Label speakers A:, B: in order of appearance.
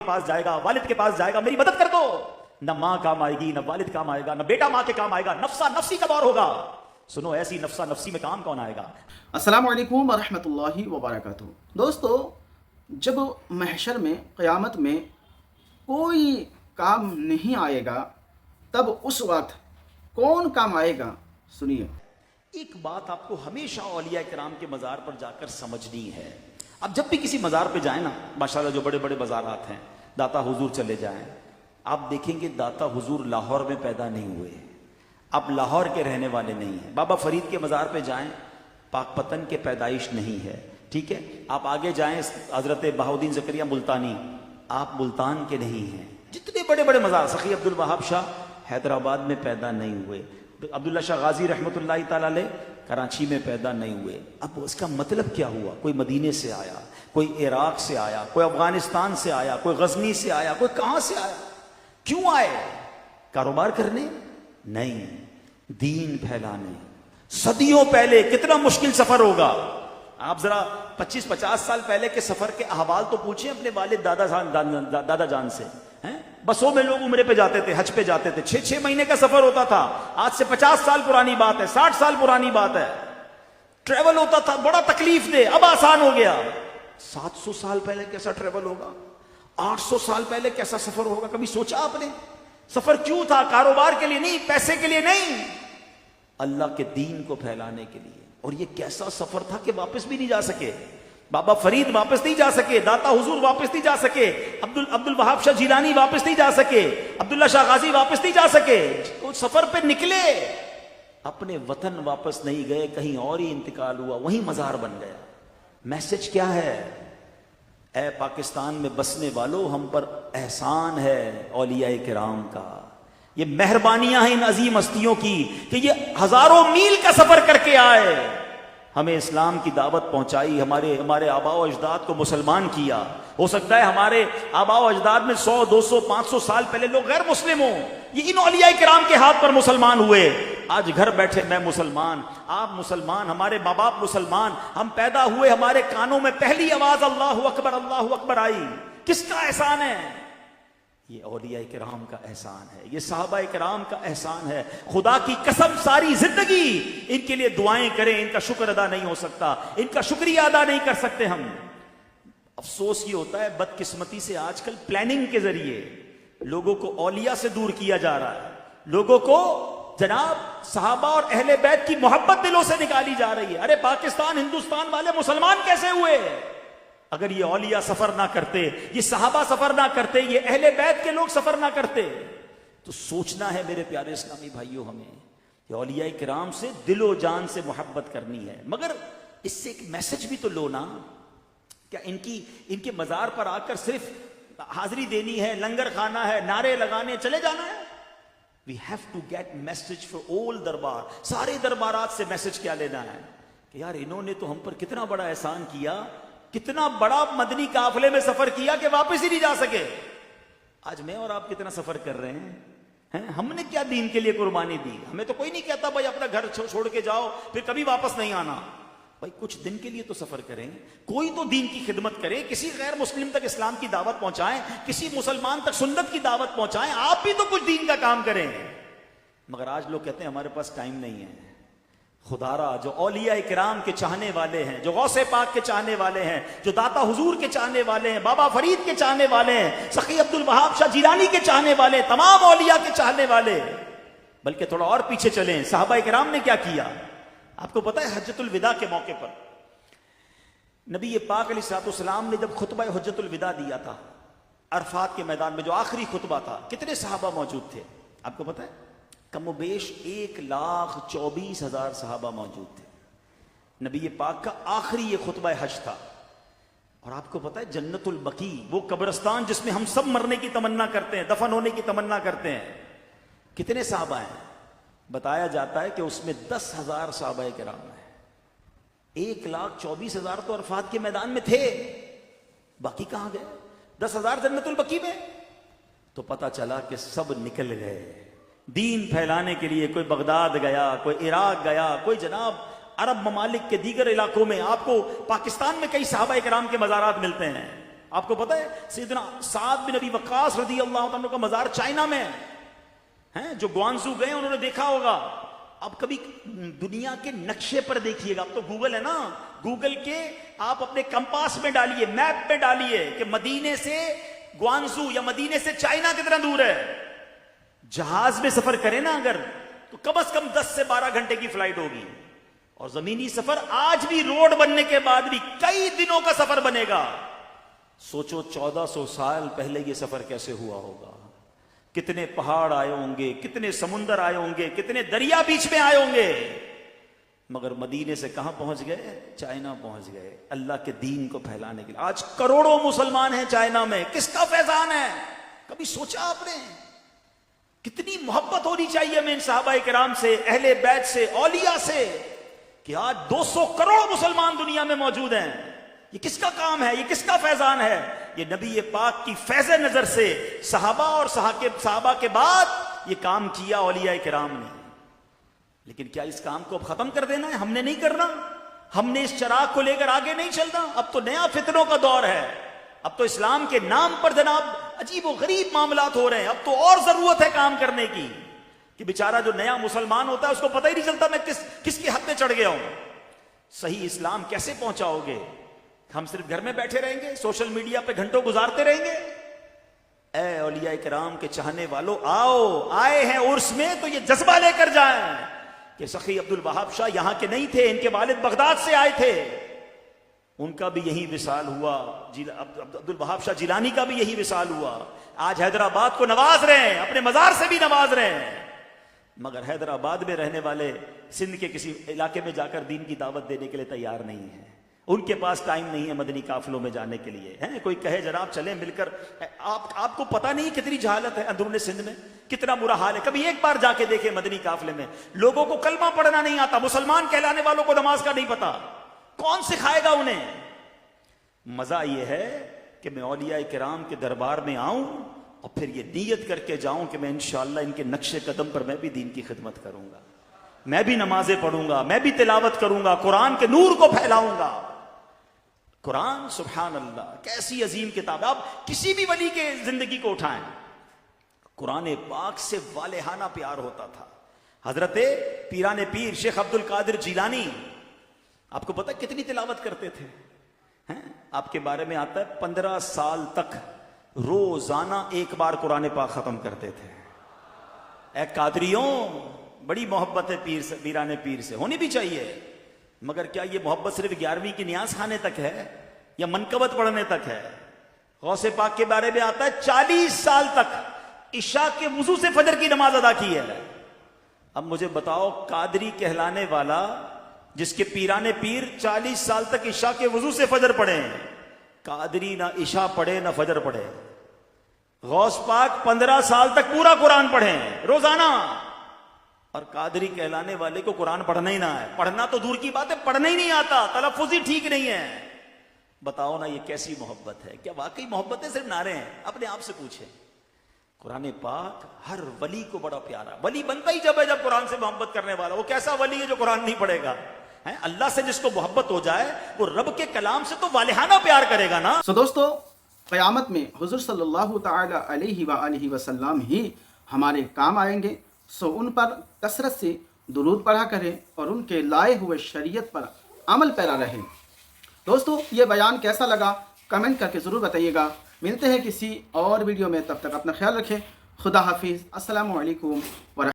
A: पास जाएगा, वालिद के पास जाएगा, मेरी मदद कर दो। न माँ काम आएगी, न वालिद काम आएगा, न बेटा माँ के काम आएगा, नफ्सा नफ्सी का दौर होगा। सुनो, ऐसी नफ्सा नफ्सी में काम कौन आएगा?
B: अस्सलाम वालेकुम वरहमतुल्लाहि वबरकातुहू। दोस्तों, जब महशर में क़यामत में कोई काम नहीं आएगा, तब उस वक्त कौन काम आएगा? सुनिए।
A: एक बात आपको हमेशा औलिया किराम के मज़ार पर जाकर समझनी है। अब जब भी किसी मज़ार पे जाएं ना, माशाल्लाह जो बड़े बड़े मज़ारात हैं, दाता हुजूर चले जाएं, आप देखेंगे दाता हुजूर लाहौर में पैदा नहीं हुए, आप लाहौर के रहने वाले नहीं हैं। बाबा फरीद के मज़ार पे जाएं, पाकपतन के पैदाइश नहीं है, ठीक है। आप आगे जाएं, हज़रत बहाउद्दीन ज़करिया मुल्तानी, आप मुल्तान के नहीं हैं। जितने बड़े बड़े मज़ार, सखी अब्दुल वहाब शाह हैदराबाद में पैदा नहीं हुए, अब्दुल्ला शाह गाजी रहमतुल्लाहि ताला अलैह कराची में पैदा नहीं हुए। अब उसका मतलब क्या हुआ? कोई मदीने से आया, कोई इराक से आया, कोई अफगानिस्तान से आया, कोई गजनी से आया, कोई कहां से आया? क्यों आए? कारोबार करने? नहीं, दीन फैलाने। सदियों पहले कितना मुश्किल सफर होगा। आप जरा 25-50 साल पहले के सफर के अहवाल तो पूछें अपने वालिद दादा जान से, हैं? बसों में लोग उम्रे पे जाते थे, हज पे जाते थे, 6-6 महीने का सफर होता था। आज से 50 साल पुरानी बात है, 60 साल पुरानी बात है। ट्रेवल होता था, बड़ा तकलीफ दे, अब आसान हो गया। 700 साल पहले कैसा ट्रेवल होगा? 800 साल पहले कैसा सफर होगा? कभी सोचा आपने? सफर क्यों था? कारोबार के लिए नहीं, पैसे के लिए नहीं, अल्लाह के दीन को फैलाने के लिए। और ये कैसा सफर था कि वापस भी नहीं जा सके। बाबा फरीद वापस नहीं जा सके, दाता हुजूर वापस नहीं जा सके, अब्दुल वहाब शाह जिलानी वापस नहीं जा सके, अब्दुल्ला शाह गाजी वापस नहीं जा सके। उस सफर पे निकले, अपने वतन वापस नहीं गए, कहीं और ही इंतकाल हुआ, वहीं मजार बन गया। मैसेज क्या है? ऐ पाकिस्तान में बसने वालों, हम पर एहसान है औलिया किराम का। ये मेहरबानियां हैं इन अजीम हस्तियों की कि ये हजारों मील का सफर करके आए, हमें इस्लाम की दावत पहुंचाई, हमारे आबा व अजदाद को मुसलमान किया। हो सकता है हमारे आबा व अजदाद में 100, 200, 500 साल पहले लोग गैर मुस्लिम हो, ये इन औलिया किराम के हाथ पर मुसलमान हुए। आज घर बैठे मैं मुसलमान, आप मुसलमान, हमारे माँ बाप मुसलमान, हम पैदा हुए, हमारे कानों में पहली आवाज अल्लाहु अकबर आई। किसका एहसान है? ये औलिया किराम का एहसान है, ये सहाबा किराम का एहसान है। खुदा की कसम, सारी जिंदगी इनके लिए दुआएं करें, इनका शुक्र अदा नहीं हो सकता, इनका शुक्रिया अदा नहीं कर सकते हम। अफसोस ये होता है, बदकिस्मती से आजकल प्लानिंग के जरिए लोगों को औलिया से दूर किया जा रहा है, लोगों को जनाब सहाबा और अहले बैत की मोहब्बत दिलों से निकाली जा रही है। अरे पाकिस्तान, हिंदुस्तान वाले मुसलमान कैसे हुए? अगर ये औलिया सफर ना करते, ये सहाबा सफर ना करते, ये अहले बैत के लोग सफर ना करते, तो सोचना है मेरे प्यारे इस्लामी भाइयों, हमें ये औलिया किराम से दिलो जान से मोहब्बत करनी है। मगर इससे एक मैसेज भी तो लो ना। क्या इनके मजार पर आकर सिर्फ हाजिरी देनी है, लंगर खाना है, नारे लगाने चले जाना है? We have to get message for all दरबार। सारे दरबारात से मैसेज क्या लेना है कि यार इन्होंने तो हम पर कितना बड़ा एहसान किया, कितना बड़ा मदनी काफले में सफर किया कि वापस ही नहीं जा सके। आज मैं और आप कितना सफर कर रहे हैं? हमने क्या दीन के लिए कुर्बानी दी? हमें तो कोई नहीं कहता भाई अपना घर छोड़ के जाओ, फिर कभी वापस नहीं आना। भाई कुछ दिन के लिए तो सफर करें, कोई तो दीन की खिदमत करें, किसी गैर मुस्लिम तक इस्लाम की दावत पहुंचाएं, किसी मुसलमान तक सुन्नत की दावत पहुंचाएं, आप भी तो कुछ दीन का काम करें। मगर आज लोग कहते हैं हमारे पास टाइम नहीं है। खुदारा जो औलिया किराम के चाहने वाले हैं, जो गौसे पाक के चाहने वाले हैं, जो दाता हुजूर के चाहने वाले हैं, बाबा फरीद के चाहने वाले हैं, सखी अब्दुल वहाब शाह जिलानी के चाहने वाले, तमाम औलिया के चाहने वाले, बल्कि थोड़ा और पीछे चलें, सहाबा किराम ने क्या किया? आपको पता है हज्जतुल विदा के मौके पर नबी पाक अलैहिस्सलाम ने जब खुतबा हज्जतुल विदा दिया था, अरफात के मैदान में जो आखिरी खुतबा था, कितने सहाबा मौजूद थे? आपको पता है? कमोबेश 1,24,000 सहाबा मौजूद थे। नबी पाक का आखिरी ये खुतबा हज था। और आपको पता है जन्नतुल बकी, वो कब्रिस्तान जिसमें हम सब मरने की तमन्ना करते हैं, दफन होने की तमन्ना करते हैं, कितने सहाबा हैं? बताया जाता है कि उसमें 10,000 सहाबा किराम हैं। 1,24,000 तो अरफात के मैदान में थे, बाकी कहां गए? 10,000 जन्नतुल बकी में। तो पता चला कि सब निकल गए दीन फैलाने के लिए। कोई बगदाद गया, कोई इराक गया, कोई जनाब अरब ममालिक के दीगर इलाकों में। आपको पाकिस्तान में कई सहाबा किराम के मज़ारात मिलते हैं, آپ کو پتہ ہے سیدنا سعد بن ابی وقاص رضی اللہ عنہ کا مزار چائنا میں ہے، جو گوانزو گئے انہوں نے دیکھا ہوگا. اب کبھی دنیا کے نقشے پر دیکھیے گا، اب تو گوگل ہے نا، گوگل کے آپ اپنے کمپاس میں ڈالیے، میپ میں ڈالیے کہ مدینے سے گوانزو یا مدینے سے چائنا کتنا دور ہے. جہاز میں سفر کریں نا اگر، تو کم از کم 10 سے 12 گھنٹے کی فلائٹ ہوگی. اور زمینی سفر آج بھی روڈ بننے کے بعد بھی کئی دنوں کا سفر بنے گا. سوچو 1400 سال پہلے یہ سفر کیسے ہوا ہوگا، کتنے پہاڑ آئے ہوں گے، کتنے سمندر آئے ہوں گے، کتنے دریا بیچ میں آئے ہوں گے. مگر مدینے سے کہاں پہنچ گئے؟ چائنا پہنچ گئے اللہ کے دین کو پھیلانے کے لیے. آج کروڑوں مسلمان ہیں چائنا میں، کس کا فیضان ہے؟ کبھی سوچا آپ نے؟ کتنی محبت ہونی چاہیے ہمیں ان صحابہ کرام سے، اہل بیت سے، اولیاء سے، کہ آج 200 کروڑ مسلمان دنیا میں موجود ہیں. یہ کس کا کام ہے؟ یہ کس کا فیضان ہے؟ یہ نبی پاک کی فیض نظر سے صحابہ اور صحابہ کے بعد یہ کام کیا اولیاء کرام نے. لیکن کیا اس کام کو اب ختم کر دینا ہے؟ ہم نے نہیں کرنا. ہم نے اس چراغ کو لے کر آگے نہیں چلنا. اب تو نیا فتنوں کا دور ہے. اب تو اسلام کے نام پر جناب عجیب و غریب معاملات ہو رہے ہیں. اب تو اور ضرورت ہے کام کرنے کی، کہ بیچارہ جو نیا مسلمان ہوتا ہے اس کو پتہ ہی نہیں چلتا میں کس کی حد میں چڑھ گیا ہوں. صحیح اسلام کیسے پہنچاؤ گے؟ ہم صرف گھر میں بیٹھے رہیں گے، سوشل میڈیا پہ گھنٹوں گزارتے رہیں گے؟ اے اولیاء کرام کے چاہنے والوں، آؤ، آئے ہیں عرس میں تو یہ جذبہ لے کر جائیں کہ سخی عبد الوہاب شاہ یہاں کے نہیں تھے، ان کے والد بغداد سے آئے تھے، ان کا بھی یہی وصال ہوا. عبد الوہاب شاہ جیلانی کا بھی یہی وصال ہوا. آج حیدرآباد کو نواز رہے ہیں، اپنے مزار سے بھی نواز رہے ہیں. مگر حیدرآباد میں رہنے والے سندھ کے کسی علاقے میں جا کر دین کی دعوت دینے کے لیے تیار نہیں ہیں. ان کے پاس ٹائم نہیں ہے مدنی قافلوں میں جانے کے لیے. کوئی کہے جناب چلیں مل کر، آپ کو پتہ نہیں کتنی جہالت ہے اندرون سندھ میں، کتنا برا حال ہے. کبھی ایک بار جا کے دیکھیں مدنی قافلے میں، لوگوں کو کلمہ پڑھنا نہیں آتا، مسلمان کہلانے والوں کو نماز کا نہیں پتا. کون سکھائے گا انہیں؟ مزہ یہ ہے کہ میں اولیاء کرام کے دربار میں آؤں اور پھر یہ نیت کر کے جاؤں کہ میں انشاءاللہ ان کے نقش قدم پر میں بھی دین کی خدمت کروں گا، میں بھی نمازیں پڑھوں گا، میں بھی تلاوت کروں گا، قرآن کے نور کو پھیلاؤں گا. قرآن سبحان اللہ کیسی عظیم کتاب ہے. آپ کسی بھی ولی کے زندگی کو اٹھائیں، قرآن پاک سے والہانہ پیار ہوتا تھا. حضرت پیران پیر شیخ عبد القادر جیلانی، آپ کو پتہ کتنی تلاوت کرتے تھے؟ آپ کے بارے میں آتا ہے 15 سال تک روزانہ ایک بار قرآن پاک ختم کرتے تھے. اے قادریوں، بڑی محبت ہے پیران پیر سے، ہونی بھی چاہیے. مگر کیا یہ محبت صرف 11ویں کی نیاز خانے تک ہے یا منقبت پڑھنے تک ہے؟ غوث پاک کے بارے میں آتا ہے 40 سال تک عشاء کے وضو سے فجر کی نماز ادا کی ہے. اب مجھے بتاؤ، قادری کہلانے والا جس کے پیران پیر 40 سال تک عشاء کے وضو سے فجر پڑھے، قادری نہ عشاء پڑھے نہ فجر پڑھے. غوث پاک 15 سال تک پورا قرآن پڑھے روزانہ، اور قادری کہلانے والے کو قرآن پڑھنا ہی نہ ہے. پڑھنا تو دور کی بات ہے، پڑھنا ہی نہیں آتا، تلفظ ہی ٹھیک نہیں ہے. بتاؤ نا یہ کیسی محبت ہے؟ کیا واقعی محبت ہے صرف نعرے ہیں؟ اپنے آپ سے پوچھیں. قرآن پاک ہر ولی کو بڑا پیارا. ولی بنتا ہی جب ہے جب قرآن سے محبت کرنے والا. وہ کیسا ولی ہے جو قرآن نہیں پڑھے گا؟ اللہ سے جس کو محبت ہو جائے وہ رب کے کلام سے تو والہانہ پیار کرے گا نا.
B: دوستو، قیامت میں حضور صلی اللہ تعالی علیہ وآلہ وسلم ہی ہمارے کام آئیں گے. ان پر کثرت سے درود پڑھا کریں اور ان کے لائے ہوئے شریعت پر عمل پیرا رہیں. دوستو، یہ بیان کیسا لگا کمنٹ کر کے ضرور بتائیے گا. ملتے ہیں کسی اور ویڈیو میں، تب تک اپنا خیال رکھیں. خدا حافظ. السلام علیکم ورحمۃ اللہ.